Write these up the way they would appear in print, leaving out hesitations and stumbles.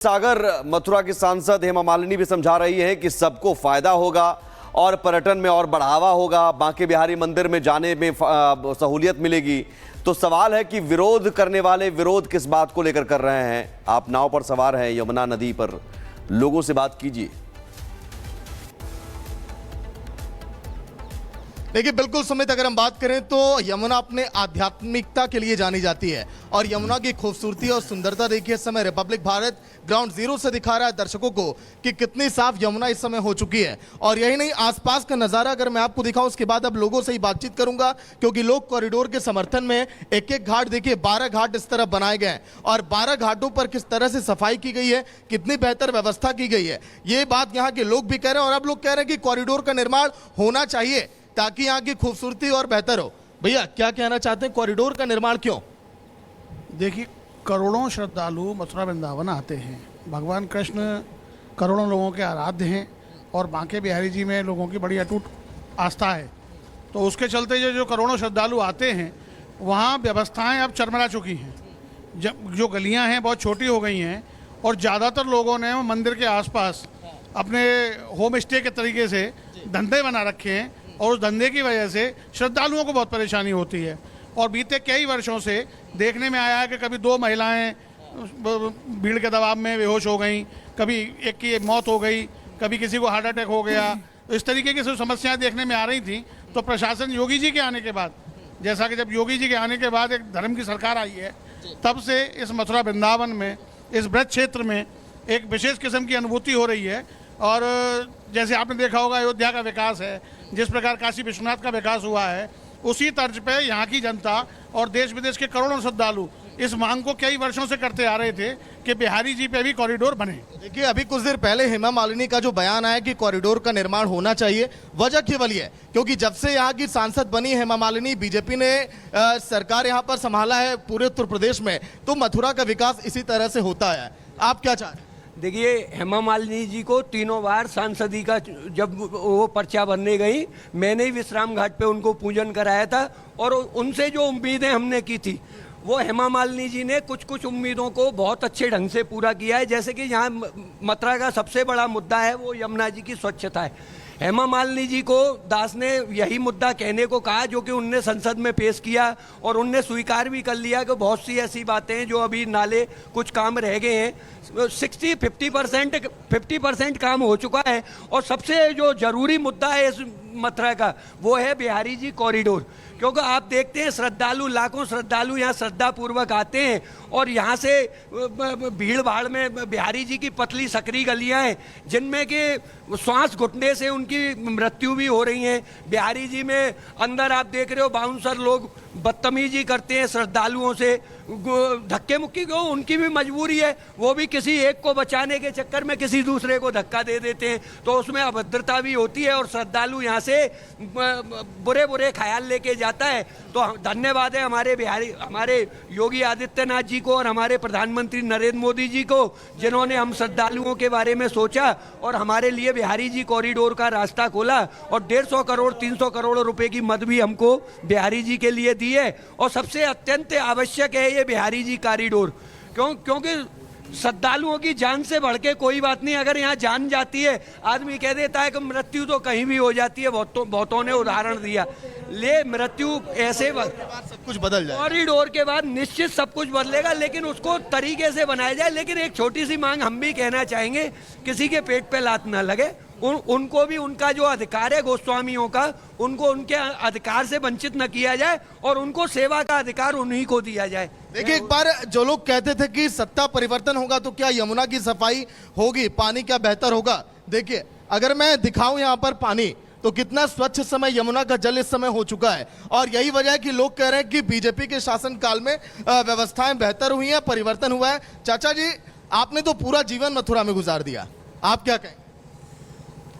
सागर मथुरा की सांसद हेमा मालिनी भी समझा रही हैं कि सबको फायदा होगा और पर्यटन में और बढ़ावा होगा, बांके बिहारी मंदिर में जाने में सहूलियत मिलेगी। तो सवाल है कि विरोध करने वाले विरोध किस बात को लेकर कर रहे हैं। आप नाव पर सवार हैं यमुना नदी पर, लोगों से बात कीजिए। देखिए बिल्कुल सुमित, अगर हम बात करें तो यमुना अपने आध्यात्मिकता के लिए जानी जाती है और यमुना की खूबसूरती और सुंदरता देखिए इस समय रिपब्लिक भारत ग्राउंड जीरो से दिखा रहा है दर्शकों को कि कितनी साफ यमुना इस समय हो चुकी है। और यही नहीं, आसपास का नज़ारा अगर मैं आपको दिखाऊं, उसके बाद अब लोगों से ही बातचीत करूंगा क्योंकि लोग कॉरिडोर के समर्थन में एक एक घाट देखिए 12 घाट इस तरफ बनाए गए हैं और 12 घाटों पर किस तरह से सफाई की गई है, कितनी बेहतर व्यवस्था की गई है, ये बात यहाँ के लोग भी कह रहे हैं। और अब लोग कह रहे हैं कि कॉरिडोर का निर्माण होना चाहिए ताकि यहाँ की खूबसूरती और बेहतर हो। भैया क्या कहना चाहते हैं, कॉरिडोर का निर्माण क्यों? देखिए, करोड़ों श्रद्धालु मथुरा वृंदावन आते हैं। भगवान कृष्ण करोड़ों लोगों के आराध्य हैं और बांके बिहारी जी में लोगों की बड़ी अटूट आस्था है। तो उसके चलते जो करोड़ों श्रद्धालु आते हैं, वहाँ व्यवस्थाएं अब चरमरा चुकी हैं। जब जो गलियाँ हैं बहुत छोटी हो गई हैं और ज़्यादातर लोगों ने मंदिर के आसपास अपने होम स्टे के तरीके से धंधे बना रखे हैं और उस धंधे की वजह से श्रद्धालुओं को बहुत परेशानी होती है। और बीते कई वर्षों से देखने में आया है कि कभी 2 महिलाएं भीड़ के दबाव में बेहोश हो गई, कभी एक की मौत हो गई, कभी किसी को हार्ट अटैक हो गया। तो इस तरीके की सब समस्याएं देखने में आ रही थी। तो प्रशासन योगी जी के आने के बाद, जैसा कि जब योगी जी के आने के बाद एक धर्म की सरकार आई है, तब से इस मथुरा वृंदावन में, इस ब्रज क्षेत्र में एक विशेष किस्म की अनुभूति हो रही है। और जैसे आपने देखा होगा अयोध्या का विकास है, जिस प्रकार काशी विश्वनाथ का विकास हुआ है, उसी तर्ज पे यहाँ की जनता और देश विदेश के करोड़ों श्रद्धालु इस मांग को कई वर्षों से करते आ रहे थे कि बिहारी जी पे भी कॉरिडोर बने। देखिए अभी कुछ देर पहले हेमा मालिनी का जो बयान आया कि कॉरिडोर का निर्माण होना चाहिए, वजह केवल ये है क्योंकि जब से यहाँ की सांसद बनी हेमा मालिनी, बीजेपी ने सरकार यहाँ पर संभाला है पूरे उत्तर प्रदेश में, तो मथुरा का विकास इसी तरह से होता है। आप क्या चाहते हैं? देखिए, हेमा मालिनी जी को 3 बार सांसदी का जब वो पर्चा भरने गई, मैंने ही विश्राम घाट पे उनको पूजन कराया था और उनसे जो उम्मीदें हमने की थी वो हेमा मालिनी जी ने कुछ उम्मीदों को बहुत अच्छे ढंग से पूरा किया है। जैसे कि यहाँ मथुरा का सबसे बड़ा मुद्दा है वो यमुना जी की स्वच्छता है। हेमा मालिनी जी को दास ने यही मुद्दा कहने को कहा जो कि उनने संसद में पेश किया और उनने स्वीकार भी कर लिया कि बहुत सी ऐसी बातें हैं जो अभी नाले कुछ काम रह गए हैं। 50% काम हो चुका है और सबसे जो जरूरी मुद्दा है इस मथुरा का वो है बिहारी जी कॉरिडोर। क्योंकि आप देखते हैं श्रद्धालु, लाखों श्रद्धालु यहाँ श्रद्धापूर्वक आते हैं और यहाँ से भीड़ भाड़ में बिहारी जी की पतली सकरी गलियाँ हैं जिनमें कि श्वास घुटने से उनकी मृत्यु भी हो रही है। बिहारी जी में अंदर आप देख रहे हो बाउंसर लोग बदतमीजी करते हैं श्रद्धालुओं से, धक्के मुक्की को उनकी भी मजबूरी है, वो भी किसी एक को बचाने के चक्कर में किसी दूसरे को धक्का दे देते हैं, तो उसमें अभद्रता भी होती है और श्रद्धालु यहाँ से बुरे बुरे ख्याल लेके जाता है। तो धन्यवाद है हमारे योगी आदित्यनाथ जी को और हमारे प्रधानमंत्री नरेंद्र मोदी जी को, जिन्होंने हम श्रद्धालुओं के बारे में सोचा और हमारे लिए बिहारी जी कॉरिडोर का रास्ता खोला और 150 करोड़ 300 करोड़ रुपए की मद भी हमको बिहारी जी के लिए दी है। और सबसे अत्यंत आवश्यक है ये बिहारी जी कॉरिडोर, क्योंकि श्रद्धालुओं की जान से बढ़ के कोई बात नहीं। अगर यहाँ जान जाती है, आदमी कह देता है कि मृत्यु तो कहीं भी हो जाती है, बहुतों ने उदाहरण दिया, ले मृत्यु ऐसे सब कुछ बदल जाए, कॉरिडोर के बाद निश्चित सब कुछ बदलेगा, लेकिन उसको तरीके से बनाया जाए। लेकिन एक छोटी सी मांग हम भी कहना चाहेंगे, किसी के पेट पे लात ना लगे, उनको भी उनका जो अधिकार है गोस्वामियों का, उनको उनके अधिकार से वंचित न किया जाए और उनको सेवा का अधिकार उन्हीं को दिया जाए। देखिए एक बार जो लोग कहते थे कि सत्ता परिवर्तन होगा तो क्या यमुना की सफाई होगी, पानी क्या बेहतर होगा? देखिए अगर मैं दिखाऊं यहाँ पर पानी, तो कितना स्वच्छ समय यमुना का जल इस समय हो चुका है। और यही वजह है कि लोग कह रहे हैं कि बीजेपी के शासनकाल में व्यवस्थाएं बेहतर हुई हैं, परिवर्तन हुआ है। चाचा जी, आपने तो पूरा जीवन मथुरा में गुजार दिया, आप क्या कहें?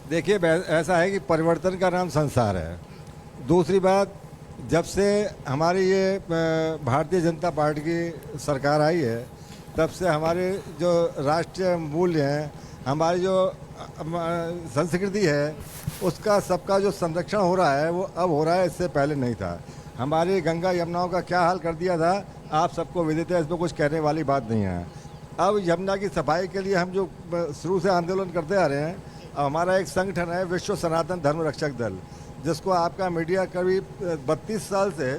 देखिए, ऐसा है कि परिवर्तन का नाम संसार है। दूसरी बात, जब से हमारी ये भारतीय जनता पार्टी की सरकार आई है, तब से हमारे जो राष्ट्रीय मूल्य हैं, हमारी जो संस्कृति है, उसका सबका जो संरक्षण हो रहा है वो अब हो रहा है, इससे पहले नहीं था। हमारी गंगा यमुनाओं का क्या हाल कर दिया था आप सबको विदित है, इसमें कुछ कहने वाली बात नहीं है। अब यमुना की सफाई के लिए हम जो शुरू से आंदोलन करते आ रहे हैं, अब हमारा एक संगठन है विश्व सनातन धर्म रक्षक दल, जिसको आपका मीडिया करीब 32 साल से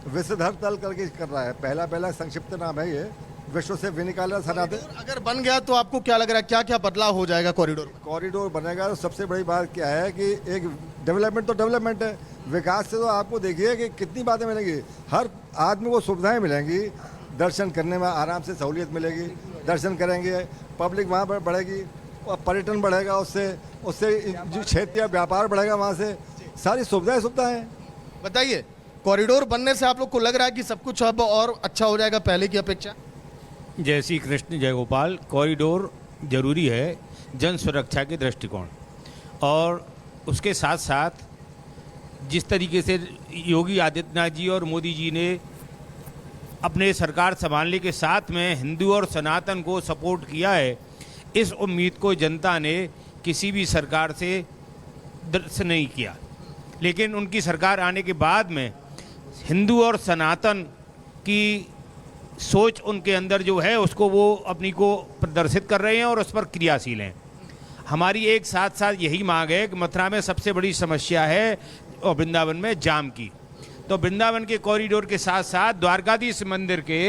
विषधर दल करके कर रहा है। पहला संक्षिप्त नाम है ये, विश्व से विनिकाला सनातन। अगर बन गया तो आपको क्या लग रहा है, क्या क्या बदलाव हो जाएगा कॉरिडोर में? कॉरिडोर बनेगा तो सबसे बड़ी बात क्या है कि एक डेवलपमेंट तो डेवलपमेंट है, विकास से तो आपको देखिए कि कितनी बातें मिलेंगी, हर आदमी को सुविधाएं मिलेंगी, दर्शन करने में आराम से सहूलियत मिलेगी, दर्शन करेंगे, पब्लिक वहाँ पर बढ़ेगी और पर्यटन बढ़ेगा, उससे जो क्षेत्रीय व्यापार बढ़ेगा, वहाँ से सारी सुविधाएं। बताइए, कॉरिडोर बनने से आप लोग को लग रहा है कि सब कुछ अब और अच्छा हो जाएगा पहले की अपेक्षा? जय श्री कृष्ण, जय गोपाल। कॉरिडोर जरूरी है जन सुरक्षा के दृष्टिकोण, और उसके साथ साथ जिस तरीके से योगी आदित्यनाथ जी और मोदी जी ने अपने सरकार संभालने के साथ में हिंदू और सनातन को सपोर्ट किया है, इस उम्मीद को जनता ने किसी भी सरकार से दर्श नहीं किया। लेकिन उनकी सरकार आने के बाद में हिंदू और सनातन की सोच उनके अंदर जो है उसको वो अपनी को प्रदर्शित कर रहे हैं और उस पर क्रियाशील हैं। हमारी एक साथ साथ यही मांग है कि मथुरा में सबसे बड़ी समस्या है और वृंदावन में जाम की, तो वृंदावन के कॉरिडोर के साथ साथ द्वारकाधीश मंदिर के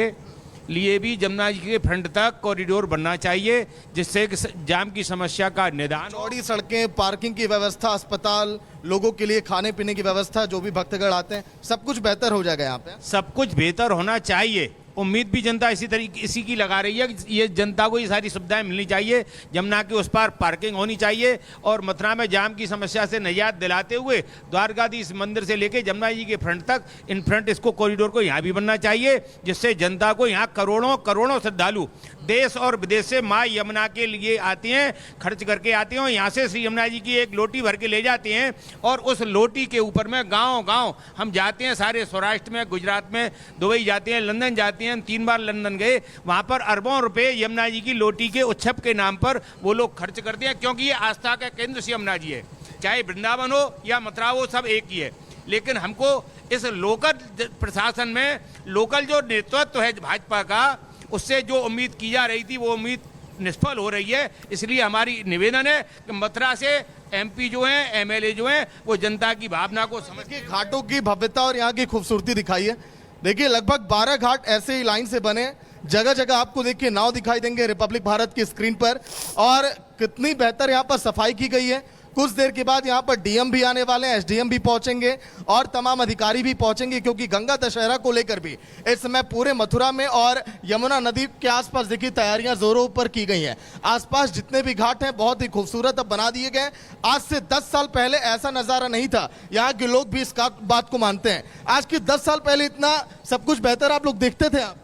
लिए भी जमुना जी के फ्रंट तक कॉरिडोर बनना चाहिए, जिससे कि जाम की समस्या का निदान। चौड़ी सड़कें, पार्किंग की व्यवस्था, अस्पताल, लोगों के लिए खाने पीने की व्यवस्था, जो भी भक्तगण आते हैं, सब कुछ बेहतर हो जाएगा यहाँ पे। सब कुछ बेहतर होना चाहिए। उम्मीद भी जनता इसी की लगा रही है कि ये जनता को ये सारी सुविधाएं मिलनी चाहिए। जमुना के उस पार पार्किंग होनी चाहिए और मथुरा में जाम की समस्या से निजात दिलाते हुए द्वारकाधीश मंदिर से लेके जमुना जी के फ्रंट तक इन फ्रंट इसको कॉरिडोर को यहाँ भी बनना चाहिए, जिससे जनता को यहाँ करोड़ों श्रद्धालु देश और विदेश से माँ यमुना के लिए आते हैं, खर्च करके आते हैं और यहाँ से श्री यमुना जी की एक लोटी भर के ले जाते हैं, और उस लोटी के ऊपर में गांव हम जाते हैं, सारे सौराष्ट्र में, गुजरात में, दुबई जाते हैं, लंदन जाते हैं। 3 बार लंदन गए, वहाँ पर अरबों रुपए यमुना जी की लोटी के उत्सव के नाम पर वो लोग खर्च करते हैं, क्योंकि ये आस्था का केंद्र श्री यमुना जी है। चाहे वृंदावन हो या मथुरा हो, सब एक ही है। लेकिन हमको इस लोकल प्रशासन में लोकल जो नेतृत्व है भाजपा का, उससे जो उम्मीद की जा रही थी वो उम्मीद निष्फल हो रही है। इसलिए हमारी निवेदन है कि मथुरा से एमपी जो हैं, एमएलए जो हैं, वो जनता की भावना को समझ के घाटों की भव्यता और यहाँ की खूबसूरती दिखाई है। देखिए, लगभग 12 घाट ऐसे ही लाइन से बने, जगह जगह आपको देखिए नाव दिखाई देंगे रिपब्लिक भारत की स्क्रीन पर, और कितनी बेहतर यहाँ पर सफाई की गई है। कुछ देर के बाद यहाँ पर डीएम भी आने वाले हैं, एसडीएम भी पहुंचेंगे और तमाम अधिकारी भी पहुंचेंगे, क्योंकि गंगा दशहरा को लेकर भी इस समय पूरे मथुरा में और यमुना नदी के आसपास देखिए तैयारियां जोरों पर की गई हैं। आसपास जितने भी घाट हैं बहुत ही खूबसूरत अब बना दिए गए। आज से 10 साल पहले ऐसा नजारा नहीं था, यहाँ के लोग भी इस बात को मानते हैं। आज की 10 साल पहले इतना सब कुछ बेहतर आप लोग देखते थे? आप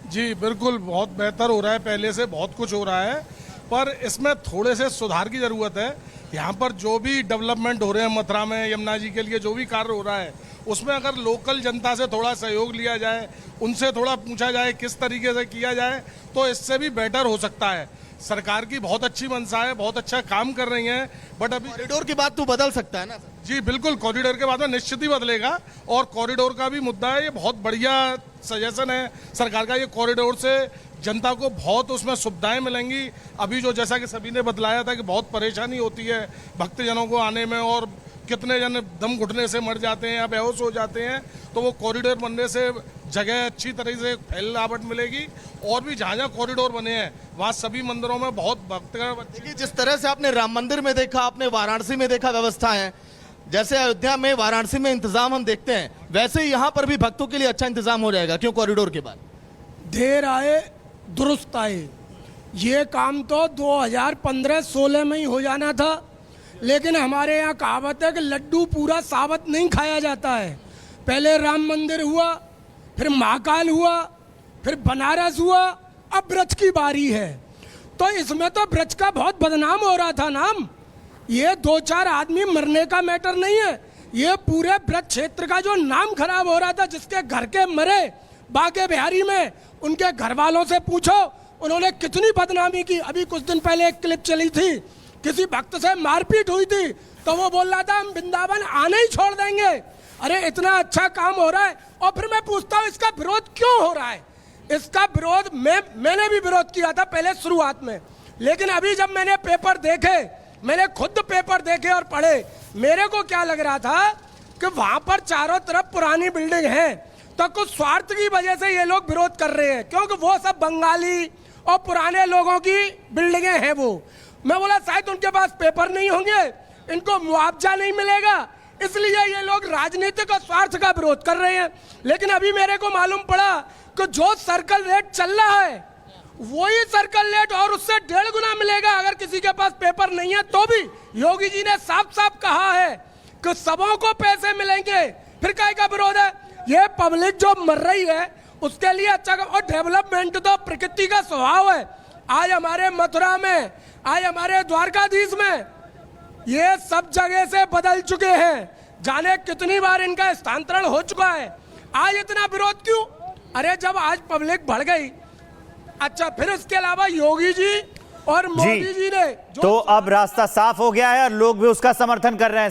जी बिल्कुल, बहुत बेहतर हो रहा है, पहले से बहुत कुछ हो रहा है, पर इसमें थोड़े से सुधार की ज़रूरत है। यहाँ पर जो भी डेवलपमेंट हो रहे हैं मथुरा में, यमुना जी के लिए जो भी कार्य हो रहा है, उसमें अगर लोकल जनता से थोड़ा सहयोग लिया जाए, उनसे थोड़ा पूछा जाए किस तरीके से किया जाए, तो इससे भी बेटर हो सकता है। सरकार की बहुत अच्छी मंशा है, बहुत अच्छा काम कर रही हैं, बट अभी कॉरिडोर की बात तो बदल सकता है ना? जी बिल्कुल, कॉरिडोर के बाद में निश्चित ही बदलेगा, और कॉरिडोर का भी मुद्दा है, ये बहुत बढ़िया सजेशन है सरकार का। ये कॉरिडोर से जनता को बहुत उसमें सुविधाएं मिलेंगी। अभी जो जैसा कि सभी ने बतलाया था कि बहुत परेशानी होती है भक्तजनों को आने में, और कितने जन दम घुटने से मर जाते हैं या बेहोश हो जाते हैं, तो वो कॉरिडोर बनने से जगह अच्छी तरह से फैलावट मिलेगी। और भी जहाँ जहाँ कॉरिडोर बने हैं वहाँ सभी मंदिरों में बहुत भक्तगण, देखिए जिस तरह से आपने राम मंदिर में देखा, आपने वाराणसी में देखा व्यवस्था है, जैसे अयोध्या में, वाराणसी में इंतजाम हम देखते हैं, वैसे ही यहाँ पर भी भक्तों के लिए अच्छा इंतजाम हो जाएगा। क्यों? कॉरिडोर के बाद देर आए दुरुस्त आए, ये काम तो 2015-16 में ही हो जाना था, लेकिन हमारे यहाँ कहावत है कि लड्डू पूरा साबत नहीं खाया जाता है। पहले राम मंदिर हुआ, फिर महाकाल हुआ, फिर बनारस हुआ, अब ब्रज की बारी है। तो इसमें तो ब्रज का बहुत बदनाम हो रहा था नाम। ये 2-4 आदमी मरने का मैटर नहीं है, ये पूरे ब्रज क्षेत्र का जो नाम खराब हो रहा था। जिसके घर के मरे बांके बिहारी में, उनके घर वालों से पूछो उन्होंने कितनी बदनामी की। अभी कुछ दिन पहले एक क्लिप चली थी, किसी भक्त से मारपीट हुई थी, तो वो बोल रहा था हम वृंदावन आने ही छोड़ देंगे। अरे इतना अच्छा काम हो रहा है, और फिर मैं पूछता हूँ इसका विरोध क्यों हो रहा है? इसका विरोध मैंने भी विरोध किया था पहले शुरुआत में, लेकिन अभी जब मैंने पेपर देखे, मैंने खुद पेपर देखे और पढ़े, मेरे को क्या लग रहा था कि वहां पर चारों तरफ पुरानी बिल्डिंग है, तो कुछ स्वार्थ की वजह से ये लोग विरोध कर रहे हैं, क्योंकि वो सब बंगाली और पुराने लोगों की बिल्डिंगें हैं। वो मैं बोला शायद उनके पास पेपर नहीं होंगे, इनको मुआवजा नहीं मिलेगा, इसलिए ये लोग राजनीतिक और स्वार्थ का विरोध कर रहे हैं। लेकिन अभी मेरे को मालूम पड़ा कि जो सर्कल रेट चल रहा है वही सर्कल रेट और उससे 1.5 गुना मिलेगा अगर किसी के पास पेपर नहीं है तो भी। योगी जी ने साफ साफ कहा है कि सबों को पैसे मिलेंगे, फिर काय का विरोध है? ये पब्लिक जो मर रही है उसके लिए अच्छा, और डेवलपमेंट तो प्रकृति का स्वभाव है। आज हमारे मथुरा में, आज हमारे द्वारकाधीश में ये सब जगह से बदल चुके हैं, जाने कितनी बार इनका स्थानांतरण हो चुका है। आज इतना विरोध क्यों? अरे जब आज पब्लिक बढ़ गई, अच्छा फिर इसके अलावा योगी जी और मोदी जी ने तो अब रास्ता साफ हो गया है और लोग भी उसका समर्थन कर रहे हैं।